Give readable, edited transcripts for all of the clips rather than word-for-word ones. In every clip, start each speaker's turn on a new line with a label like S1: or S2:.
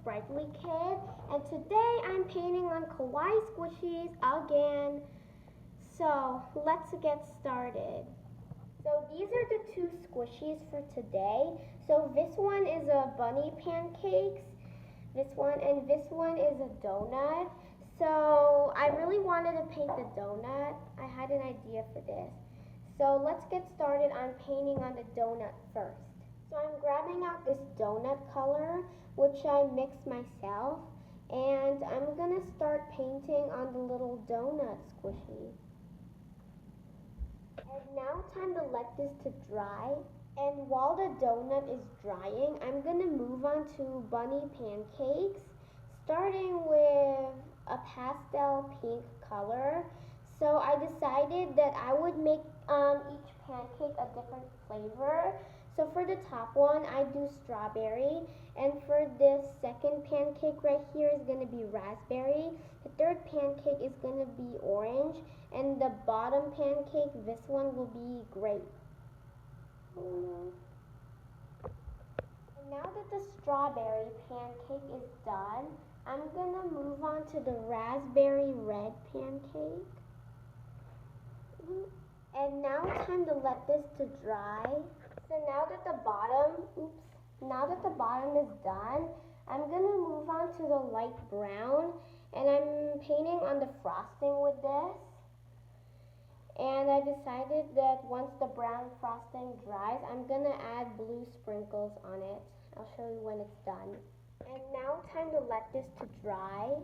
S1: Sprightly Kid, and today I'm painting on Kawaii Squishies again. So let's get started. So these are the two squishies for today. So this one is a bunny pancakes, this one, and this one is a donut. So I really wanted to paint the donut. I had an idea for this. So let's get started on painting on the donut first. So I'm grabbing out this donut color, which I mixed myself, and I'm gonna start painting on the little donut squishy. And now time to let this to dry. And while the donut is drying, I'm gonna move on to bunny pancakes, starting with a pastel pink color. So I decided that I would make each pancake a different flavor. So for the top one, I do strawberry, and for this second pancake right here is going to be raspberry. The third pancake is going to be orange, and the bottom pancake, this one, will be grape. And now that the strawberry pancake is done, I'm going to move on to the raspberry red pancake. And now time to let this to dry. So now that the bottom is done, I'm gonna move on to the light brown, and I'm painting on the frosting with this. And I decided that once the brown frosting dries, I'm gonna add blue sprinkles on it. I'll show you when it's done. And now time to let this to dry.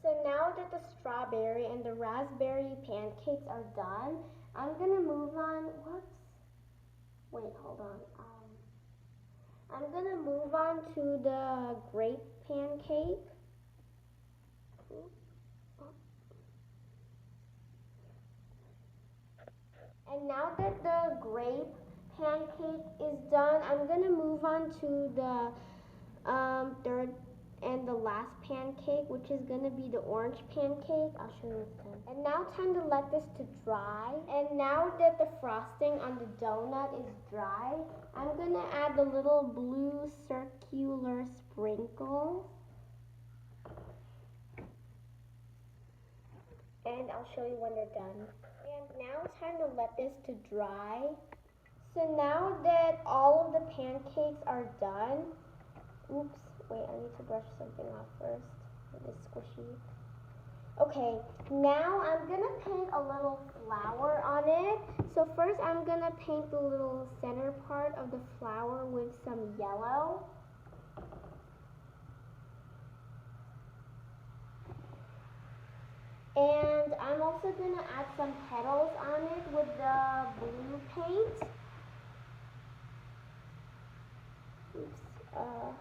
S1: So now that the strawberry and the raspberry pancakes are done, I'm gonna move on. I'm gonna move on to the grape pancake. And now that the grape pancake is done, I'm gonna move on to the third and the last pancake, which is gonna be the orange pancake. I'll show you what's done. And now time to let this to dry. And now that the frosting on the donut is dry, I'm gonna add the little blue circular sprinkles. And I'll show you when they're done. And now it's time to let this to dry. So now that all of the pancakes are done, wait, I need to brush something off first with this squishy. Okay, now I'm gonna paint a little flower on it. So first I'm gonna paint the little center part of the flower with some yellow. And I'm also gonna add some petals on it with the blue paint.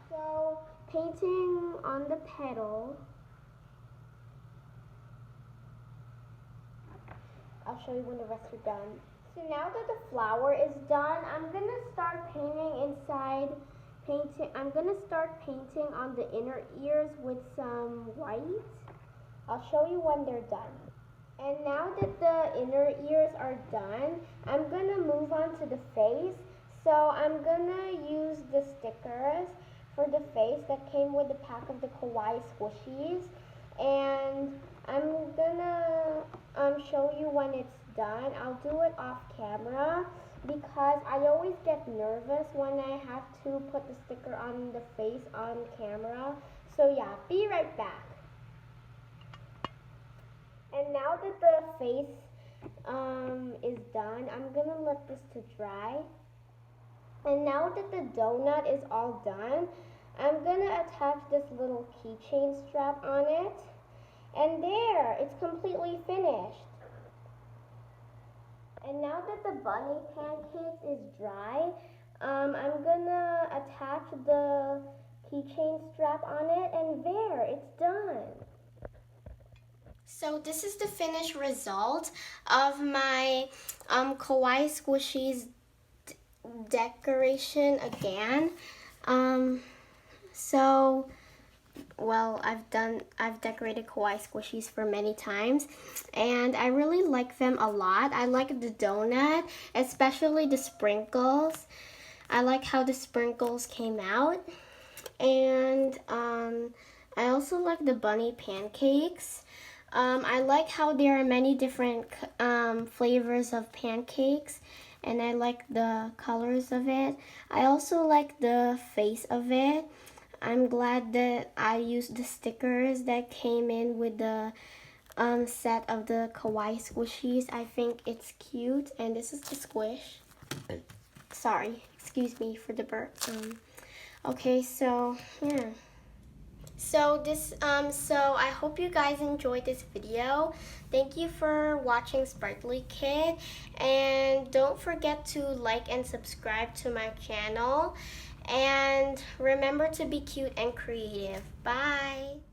S1: So painting on the petal. I'll show you when the rest are done. So now that the flower is done, I'm gonna start painting I'm gonna start painting on the inner ears with some white. I'll show you when they're done. And now that the inner ears are done, I'm gonna move on to the face. So I'm gonna use the stickers for the face that came with the pack of the Kawaii Squishies. And I'm gonna show you when it's done. I'll do it off camera because I always get nervous when I have to put the sticker on the face on camera. So yeah, be right back. And now that the face is done, I'm gonna let this to dry. And now that the donut is all done, I'm gonna attach this little keychain strap on it. And there, it's completely finished. And now that the bunny pancake is dry, I'm gonna attach the keychain strap on it, and there, it's done. So this is the finished result of my Kawaii Squishies decoration again. I've decorated Kawaii Squishies for many times, and I really like them a lot. I like the donut, especially the sprinkles. I like how the sprinkles came out. And I also like the bunny pancakes. I like how there are many different flavors of pancakes, and I like the colors of it. I also like the face of it. I'm glad that I used the stickers that came in with the set of the Kawaii Squishies. I think it's cute, and this is the squish. Sorry, excuse me for the burp. Okay, so yeah. So I hope you guys enjoyed this video. Thank you for watching Sparkly Kid, and don't forget to like and subscribe to my channel, and remember to be cute and creative. Bye.